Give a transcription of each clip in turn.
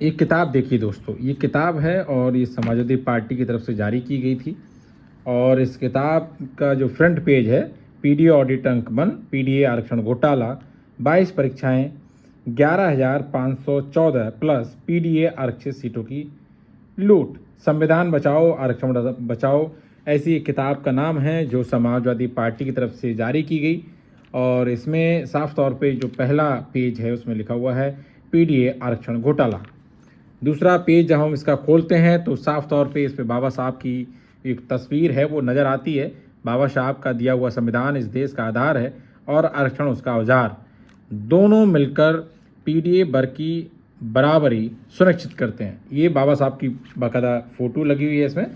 एक किताब देखिए दोस्तों, ये किताब है और ये समाजवादी पार्टी की तरफ से जारी की गई थी। और इस किताब का जो फ्रंट पेज है, पीडीए ऑडिट अंक 1, पीडीए आरक्षण घोटाला, 22 परीक्षाएं, 11,514 प्लस पीडीए आरक्षित सीटों की लूट, संविधान बचाओ आरक्षण बचाओ, ऐसी एक किताब का नाम है जो समाजवादी पार्टी की तरफ से जारी की गई। और इसमें साफ तौर पे जो पहला पेज है उसमें लिखा हुआ है पीडीए आरक्षण घोटाला। दूसरा पेज जब हम इसका खोलते हैं तो साफ तौर पे इस पे बाबा साहब की एक तस्वीर है वो नज़र आती है। बाबा साहब का दिया हुआ संविधान इस देश का आधार है और आरक्षण उसका औजार। दोनों मिलकर पीडीए वर्ग की बराबरी सुनिश्चित करते हैं। ये बाबा साहब की बाकायदा फ़ोटो लगी हुई है इसमें।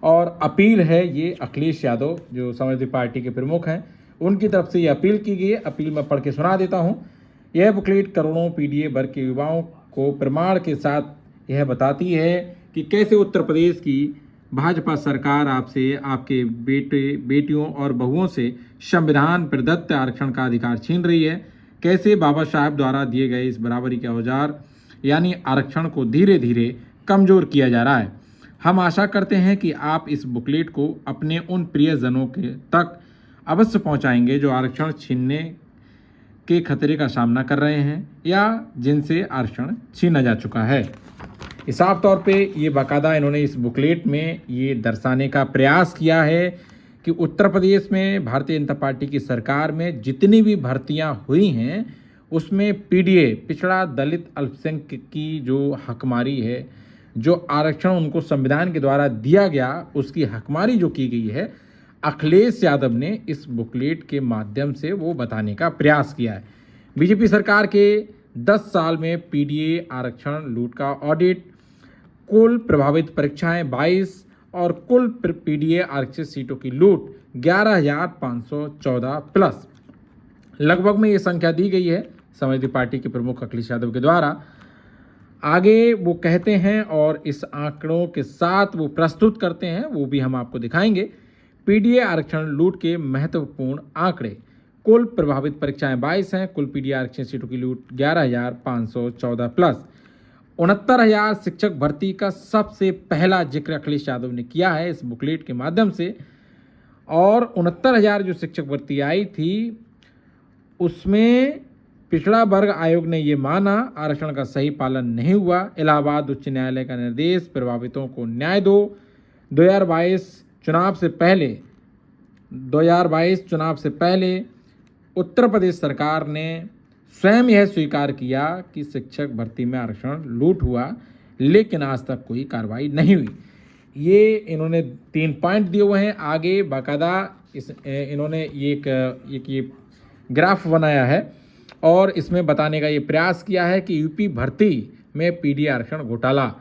और अपील है ये अखिलेश यादव जो समाजवादी पार्टी के प्रमुख हैं, उनकी तरफ से ये अपील की गई है। अपील मैं पढ़ के सुना देता हूँ। यह बुकलेट करोड़ों पीडीए वर्ग के युवाओं को प्रमाण के साथ यह बताती है कि कैसे उत्तर प्रदेश की भाजपा सरकार आपसे, आपके बेटे बेटियों और बहुओं से संविधान प्रदत्त आरक्षण का अधिकार छीन रही है। कैसे बाबा साहब द्वारा दिए गए इस बराबरी के औजार यानी आरक्षण को धीरे धीरे कमजोर किया जा रहा है। हम आशा करते हैं कि आप इस बुकलेट को अपने उन प्रियजनों के तक अवश्य पहुंचाएंगे जो आरक्षण छीनने के खतरे का सामना कर रहे हैं या जिनसे आरक्षण छीना जा चुका है। साफ तौर पे ये बाकायदा इन्होंने इस बुकलेट में ये दर्शाने का प्रयास किया है कि उत्तर प्रदेश में भारतीय जनता पार्टी की सरकार में जितनी भी भर्तियां हुई हैं उसमें पीडीए, पिछड़ा दलित अल्पसंख्यक की जो हकमारी है, जो आरक्षण उनको संविधान के द्वारा दिया गया उसकी हकमारी जो की गई है, अखिलेश यादव ने इस बुकलेट के माध्यम से वो बताने का प्रयास किया है। बीजेपी सरकार के 10 साल में पीडीए आरक्षण लूट का ऑडिट, कुल प्रभावित परीक्षाएं 22 और कुल पीडीए आरक्षित सीटों की लूट 11,514 प्लस। लगभग में ये संख्या दी गई है समाजवादी पार्टी के प्रमुख अखिलेश यादव के द्वारा। आगे वो कहते हैं और इस आंकड़ों के साथ वो प्रस्तुत करते हैं, वो भी हम आपको दिखाएंगे। पीडीए आरक्षण लूट के महत्वपूर्ण आंकड़े, कुल प्रभावित परीक्षाएं 22 हैं, कुल पीडीए आरक्षण सीटों की लूट 11,514 प्लस। 69,000 शिक्षक भर्ती का सबसे पहला जिक्र अखिलेश यादव ने किया है इस बुकलेट के माध्यम से। और 69,000 जो शिक्षक भर्ती आई थी उसमें पिछड़ा वर्ग आयोग ने ये माना आरक्षण का सही पालन नहीं हुआ। इलाहाबाद उच्च न्यायालय का निर्देश, प्रभावितों को न्याय दो। 2022 चुनाव से पहले उत्तर प्रदेश सरकार ने स्वयं यह स्वीकार किया कि शिक्षक भर्ती में आरक्षण लूट हुआ, लेकिन आज तक कोई कार्रवाई नहीं हुई। ये इन्होंने 3 पॉइंट दिए हुए हैं। आगे बाकायदा इन्होंने एक ग्राफ बनाया है और इसमें बताने का ये प्रयास किया है कि यूपी भर्ती में पीडीए आरक्षण घोटाला,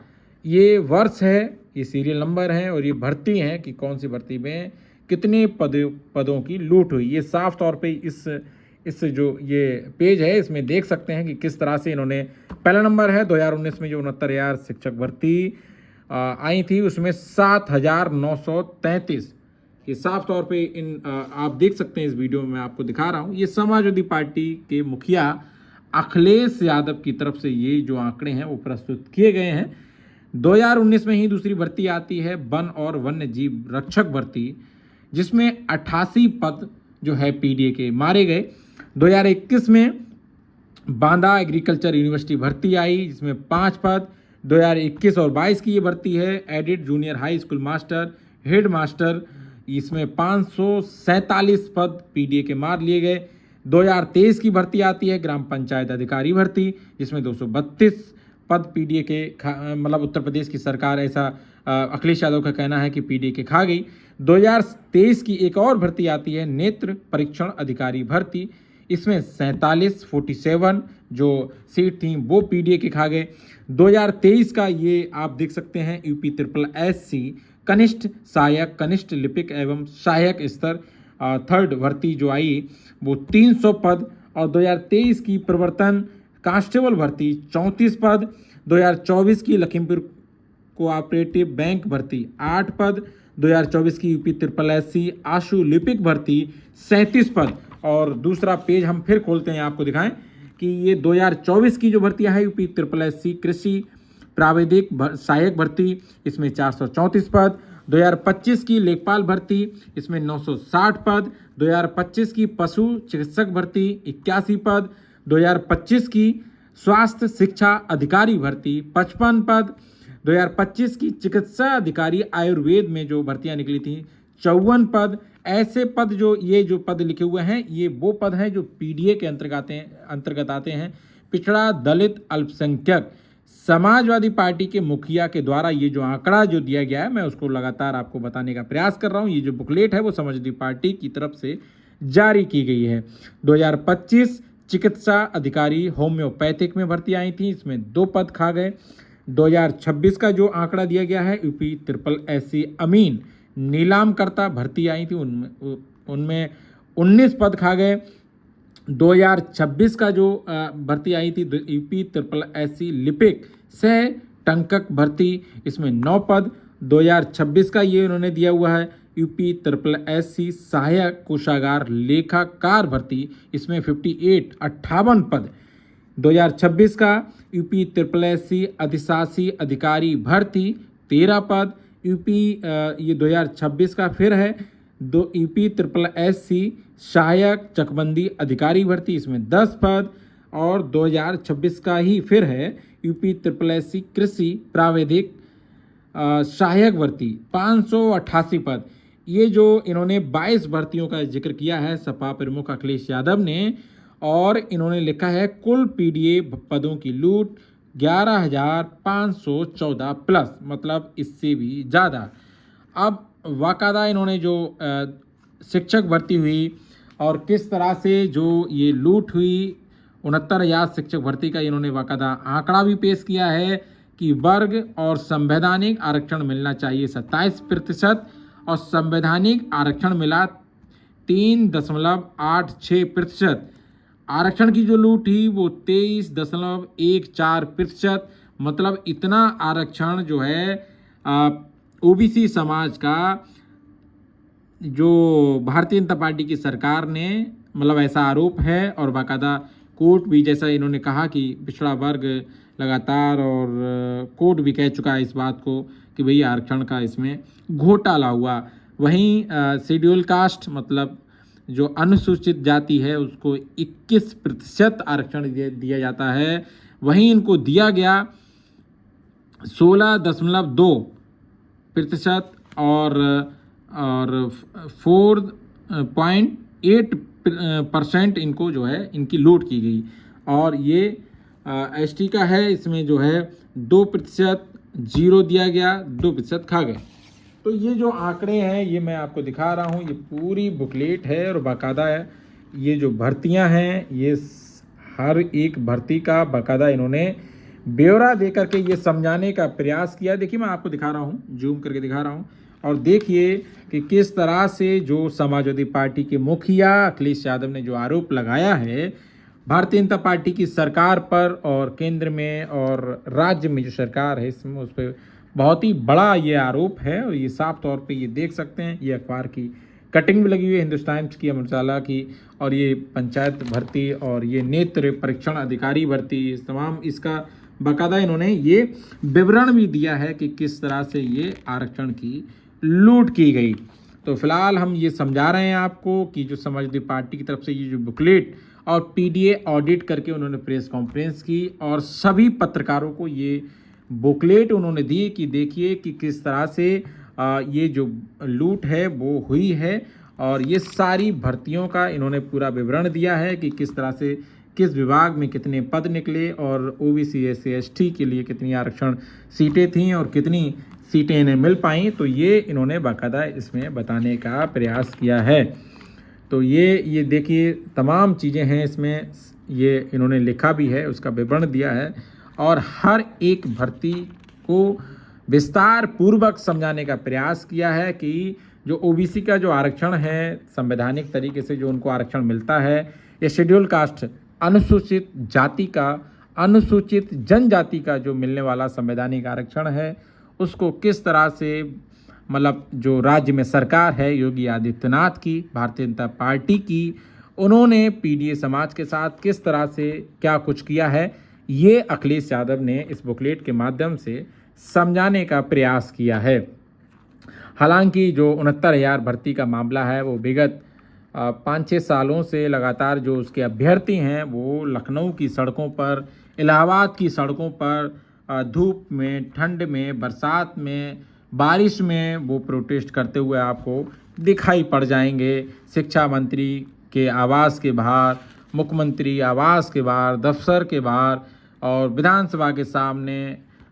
ये वर्ष है, ये सीरियल नंबर है और ये भर्ती हैं कि कौन सी भर्ती में कितने पदों की लूट हुई। ये साफ तौर पे इस जो ये पेज है इसमें देख सकते हैं कि किस तरह से इन्होंने, पहला नंबर है 2019 में जो 69,000 शिक्षक भर्ती आई थी उसमें 7,933, ये साफ तौर पे आप देख सकते हैं इस वीडियो में मैं आपको दिखा रहा हूँ। ये समाजवादी पार्टी के मुखिया अखिलेश यादव की तरफ से ये जो आंकड़े हैं वो प्रस्तुत किए गए हैं। 2019 में ही दूसरी भर्ती आती है वन और वन्य जीव रक्षक भर्ती, जिसमें 88 पद जो है पीडीए के मारे गए। 2021 में बांदा एग्रीकल्चर यूनिवर्सिटी भर्ती आई जिसमें 5 पद। 2021 और 22 की ये भर्ती है edit junior high school master, head master, इसमें 547 पद पीडीए के मार लिए गए। 2023 की भर्ती आती है ग्राम पंचायत अधिकारी भर्ती, जिसमें 232 पद पीडीए के मतलब उत्तर प्रदेश की सरकार, ऐसा अखिलेश यादव का कहना है कि पीडीए के खा गई। 2023 की एक और भर्ती आती है नेत्र परीक्षण अधिकारी भर्ती, इसमें 47 जो सीट थी वो पीडीए के खा गए। 2023 का ये आप देख सकते हैं यूपी SSSC कनिष्ठ सहायक, कनिष्ठ लिपिक एवं सहायक स्तर 3rd भर्ती जो आई वो 300 पद। और 2023 की प्रवर्तन कांस्टेबल भर्ती 34 पद। 2024 की लखीमपुर कोऑपरेटिव बैंक भर्ती 8 पद। 2024 की यूपी SSSC आशु लिपिक भर्ती 37 पद। और दूसरा पेज हम फिर खोलते हैं आपको दिखाएं कि ये 2024 की जो भर्तियां है यूपी SSSC कृषि प्राविधिक सहायक भर्ती, इसमें 434 पद। 2025 की लेखपाल भर्ती, इसमें 960 पद। 2025 की पशु चिकित्सक भर्ती 81 पद। 2025 की स्वास्थ्य शिक्षा अधिकारी भर्ती 55 पद। 2025 की चिकित्सा अधिकारी आयुर्वेद में जो भर्तियां निकली थी 54 पद। ऐसे पद जो पद लिखे हुए हैं ये वो पद हैं जो पीडीए के अंतर्गत आते हैं। पिछड़ा दलित अल्पसंख्यक समाजवादी पार्टी के मुखिया के द्वारा ये जो आंकड़ा जो दिया गया है मैं उसको लगातार आपको बताने का प्रयास कर रहा हूँ। ये जो बुकलेट है वो समाजवादी पार्टी की तरफ से जारी की गई है। 2025 चिकित्सा अधिकारी होम्योपैथिक में भर्ती आई थी, इसमें 2 पद खा गए। 2026 का जो आंकड़ा दिया गया है यूपी SSSC अमीन नीलामकर्ता भर्ती आई थी, उनमें 19 पद खा गए। 2026 का जो भर्ती आई थी यूपी SSSC लिपिक सह टंकक भर्ती, इसमेमें 9 पद। 2026 का ये उन्होंने दिया हुआ है यूपी SSSC सहायक कोषागार लेखाकार भर्ती, इसमें 58 पद। 2026 का यूपी SSSC अधिशासी अधिकारी भर्ती 13 पद। ये 2026 का फिर है यूपी SSSC सहायक चकबंदी अधिकारी भर्ती, इसमें 10 पद। और 2026 का ही फिर है यूपी SSSC कृषि प्राविधिक सहायक भर्ती 588 पद। ये जो इन्होंने 22 भर्तियों का जिक्र किया है सपा प्रमुख अखिलेश यादव ने, और इन्होंने लिखा है कुल पीडीए पदों की लूट 11,514 प्लस, मतलब इससे भी ज़्यादा। अब वाकादा इन्होंने जो शिक्षक भर्ती हुई और किस तरह से जो ये लूट हुई 69,000 शिक्षक भर्ती का इन्होंने वाकादा आंकड़ा भी पेश किया है कि वर्ग और संवैधानिक आरक्षण मिलना चाहिए 27% और संवैधानिक आरक्षण मिला 3.86%। आरक्षण की जो लूट थी वो 23.14%, मतलब इतना आरक्षण जो है ओबीसी समाज का जो भारतीय जनता पार्टी की सरकार ने, मतलब ऐसा आरोप है। और बाकायदा कोर्ट भी, जैसा इन्होंने कहा कि पिछड़ा वर्ग लगातार, और कोर्ट भी कह चुका है इस बात को कि भाई आरक्षण का इसमें घोटाला हुआ। वहीं शेड्यूल कास्ट मतलब जो अनुसूचित जाति है उसको 21% आरक्षण दिया जाता है, वहीं इनको दिया गया 16.2% और 4.8% इनको जो है इनकी लूट की गई। और ये एसटी का है, इसमें जो है 2% जीरो दिया गया, 2% खा गए। तो ये जो आंकड़े हैं ये मैं आपको दिखा रहा हूँ, ये पूरी बुकलेट है और बाकायदा है। ये जो भर्तियां हैं ये हर एक भर्ती का बाकायदा इन्होंने ब्यौरा दे करके ये समझाने का प्रयास किया। देखिए मैं आपको दिखा रहा हूँ, जूम करके दिखा रहा हूँ, और देखिए कि किस तरह से जो समाजवादी पार्टी के मुखिया अखिलेश यादव ने जो आरोप लगाया है भारतीय जनता पार्टी की सरकार पर, और केंद्र में और राज्य में जो सरकार है इसमें, उस पर बहुत ही बड़ा ये आरोप है। और ये साफ तौर पे ये देख सकते हैं, ये अखबार की कटिंग भी लगी हुई है हिंदुस्तान टाइम्स की, अमर उजाला की, और ये पंचायत भर्ती और ये नेत्र परीक्षण अधिकारी भर्ती, इस तमाम इसका बाकायदा इन्होंने ये विवरण भी दिया है कि किस तरह से ये आरक्षण की लूट की गई। तो फिलहाल हम ये समझा रहे हैं आपको कि जो समाजवादी पार्टी की तरफ से ये जो बुकलेट और पीडीए ऑडिट करके उन्होंने प्रेस कॉन्फ्रेंस की और सभी पत्रकारों को ये बुकलेट उन्होंने दी कि देखिए कि किस तरह से ये जो लूट है वो हुई है, और ये सारी भर्तियों का इन्होंने पूरा विवरण दिया है कि किस तरह से किस विभाग में कितने पद निकले और ओबीसी SC ST के लिए कितनी आरक्षण सीटें थीं और कितनी सीटें इन्हें मिल पाईं। तो ये इन्होंने बाकायदा इसमें बताने का प्रयास किया है। तो ये देखिए तमाम चीज़ें हैं इसमें, ये इन्होंने लिखा भी है, उसका विवरण दिया है, और हर एक भर्ती को विस्तार पूर्वक समझाने का प्रयास किया है कि जो ओबीसी का जो आरक्षण है संवैधानिक तरीके से जो उनको आरक्षण मिलता है, ये शेड्यूल कास्ट अनुसूचित जाति का, अनुसूचित जनजाति का जो मिलने वाला संवैधानिक आरक्षण है उसको किस तरह से, मतलब जो राज्य में सरकार है योगी आदित्यनाथ की, भारतीय जनता पार्टी की, उन्होंने पीडीए समाज के साथ किस तरह से क्या कुछ किया है, ये अखिलेश यादव ने इस बुकलेट के माध्यम से समझाने का प्रयास किया है। हालांकि जो 69,000 भर्ती का मामला है वो विगत 5-6 सालों से लगातार जो उसके अभ्यर्थी हैं वो लखनऊ की सड़कों पर, इलाहाबाद की सड़कों पर धूप में, ठंड में, बरसात में, बारिश में वो प्रोटेस्ट करते हुए आपको दिखाई पड़ जाएंगे। शिक्षा मंत्री के आवास के बाहर, मुख्यमंत्री आवास के बाहर, दफ्तर के बाहर और विधानसभा के सामने।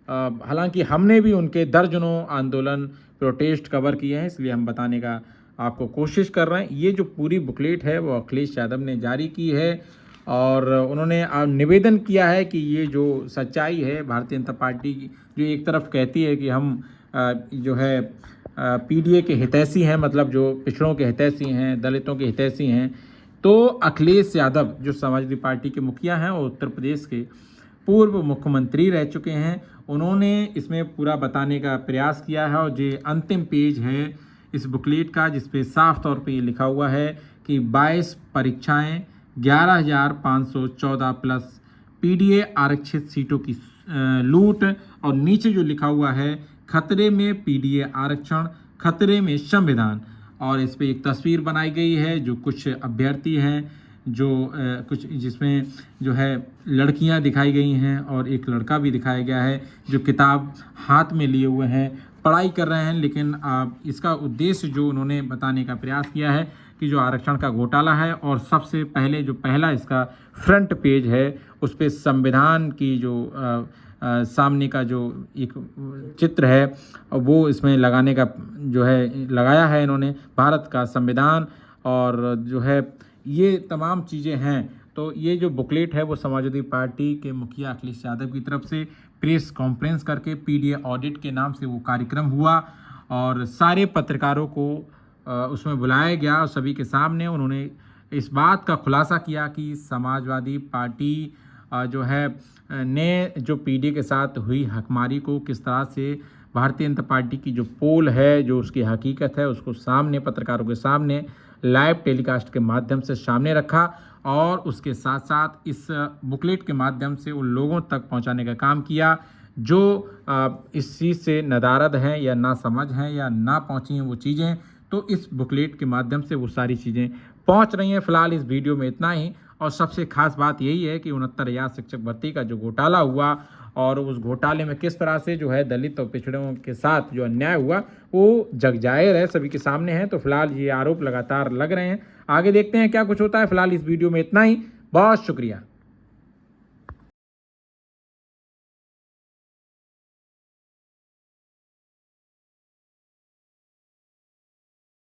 हालांकि हमने भी उनके दर्जनों आंदोलन, प्रोटेस्ट कवर किए हैं, इसलिए हम बताने का आपको कोशिश कर रहे हैं। ये जो पूरी बुकलेट है वो अखिलेश यादव ने जारी की है और उन्होंने निवेदन किया है कि ये जो सच्चाई है भारतीय जनता पार्टी की, जो एक तरफ कहती है कि हम जो है पीडीए के हितैषी हैं, मतलब जो पिछड़ों के हितैषी हैं, दलितों के हितैषी हैं, तो अखिलेश यादव जो समाजवादी पार्टी के मुखिया हैं और उत्तर प्रदेश के पूर्व मुख्यमंत्री रह चुके हैं, उन्होंने इसमें पूरा बताने का प्रयास किया है। और जो अंतिम पेज है इस बुकलेट का, जिसपे साफ तौर पे ये लिखा हुआ है कि 22 परीक्षाएं, 11,514 प्लस पीडीए आरक्षित सीटों की लूट, और नीचे जो लिखा हुआ है खतरे में पीडीए आरक्षण, खतरे में संविधान। और इस पे एक तस्वीर बनाई गई है जो कुछ अभ्यर्थी हैं, जो कुछ जिसमें जो है लड़कियां दिखाई गई हैं और एक लड़का भी दिखाया गया है जो किताब हाथ में लिए हुए हैं, पढ़ाई कर रहे हैं। लेकिन इसका उद्देश्य जो उन्होंने बताने का प्रयास किया है कि जो आरक्षण का घोटाला है, और सबसे पहले जो पहला इसका फ्रंट पेज है उस पर संविधान की जो सामने का जो एक चित्र है वो इसमें लगाने का जो है लगाया है इन्होंने, भारत का संविधान, और जो है ये तमाम चीज़ें हैं। तो ये जो बुकलेट है वो समाजवादी पार्टी के मुखिया अखिलेश यादव की तरफ से प्रेस कॉन्फ्रेंस करके पीडीए ऑडिट के नाम से वो कार्यक्रम हुआ और सारे पत्रकारों को उसमें बुलाया गया और सभी के सामने उन्होंने इस बात का खुलासा किया कि समाजवादी पार्टी जो है ने जो पीडीए के साथ हुई हकमारी को किस तरह से भारतीय जनता पार्टी की जो पोल है, जो उसकी हकीकत है, उसको सामने पत्रकारों के सामने लाइव टेलीकास्ट के माध्यम से सामने रखा, और उसके साथ साथ इस बुकलेट के माध्यम से उन लोगों तक पहुंचाने का काम किया जो इस चीज़ से नदारद हैं या ना समझ हैं या ना पहुंची हैं वो चीज़ें। तो इस बुकलेट के माध्यम से वो सारी चीज़ें पहुंच रही हैं। फिलहाल इस वीडियो में इतना ही, और सबसे खास बात यही है कि 69,000 शिक्षक भर्ती का जो घोटाला हुआ और उस घोटाले में किस तरह से जो है दलित और पिछड़ों के साथ जो अन्याय हुआ वो जग जाहिर है, सभी के सामने है। तो फिलहाल ये आरोप लगातार लग रहे हैं, आगे देखते हैं क्या कुछ होता है। फिलहाल इस वीडियो में इतना ही, बहुत शुक्रिया।